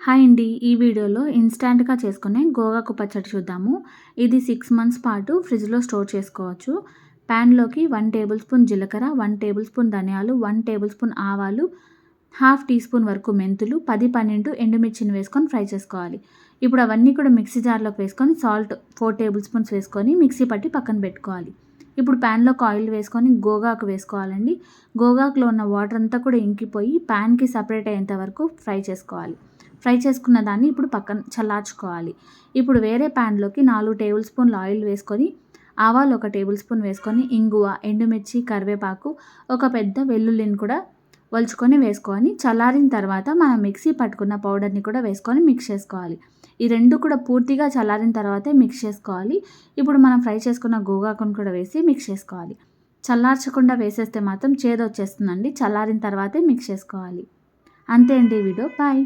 Hi అండి. ఈ వీడియోలో ఇన్‌స్టాంట్‌గా చేసుకునే గోగాకు పచ్చడి చూద్దాము. ఇది 6 మంత్స్ పాటు ఫ్రిడ్జ్‌లో స్టోర్ చేసుకోవచ్చు. ప్యాన్‌లోకి 1 టేబుల్ స్పూన్ జీలకర్ర, 1 టేబుల్ స్పూన్ ధనియాలు, 1 టేబుల్ స్పూన్ ఆవాలు, హాఫ్ టీ స్పూన్ వరకు మెంతులు, 10, 12 ఎండుమిర్చిని వేసుకొని ఫ్రై చేసుకోవాలి. ఇప్పుడు అవన్నీ కూడా మిక్సీ జార్‌లోకి వేసుకొని సాల్ట్ 4 టేబుల్ స్పూన్స్ వేసుకొని మిక్సీ పట్టి పక్కన పెట్టుకోవాలి. ఇప్పుడు ప్యాన్‌లోకి ఆయిల్ వేసుకొని గోగాకు వేసుకోవాలండి. గోగాకులో ఉన్న వాటర్ అంతా కూడా ఇంకిపోయి ప్యాన్‌కి సెపరేట్ అయ్యేంత వరకు ఫ్రై చేసుకోవాలి. ఫ్రై చేసుకున్న దాన్ని ఇప్పుడు పక్కన చల్లార్చుకోవాలి. ఇప్పుడు వేరే ప్యాన్‌లోకి 4 టేబుల్ స్పూన్ల ఆయిల్ వేసుకొని, ఆవాలు 1 టేబుల్ స్పూన్ వేసుకొని, ఇంగువ, ఎండుమిర్చి, కరివేపాకు, ఒక పెద్ద వెల్లుల్లిని కూడా ఒలుచుకొని వేసుకొని, చల్లారిన తర్వాత మనం మిక్సీ పట్టుకున్న పౌడర్‌ని కూడా వేసుకొని మిక్స్ చేసుకోవాలి. ఈ 2 కూడా పూర్తిగా చల్లారిన తర్వాతే మిక్స్ చేసుకోవాలి. ఇప్పుడు మనం ఫ్రై చేసుకున్న గోగాకును కూడా వేసి మిక్స్ చేసుకోవాలి. చల్లార్చకుండా వేసేస్తే మాత్రం చేదొచ్చేస్తుందండి. చల్లారిన తర్వాతే మిక్స్ చేసుకోవాలి. అంతే అండి ఈ వీడియో. బాయ్.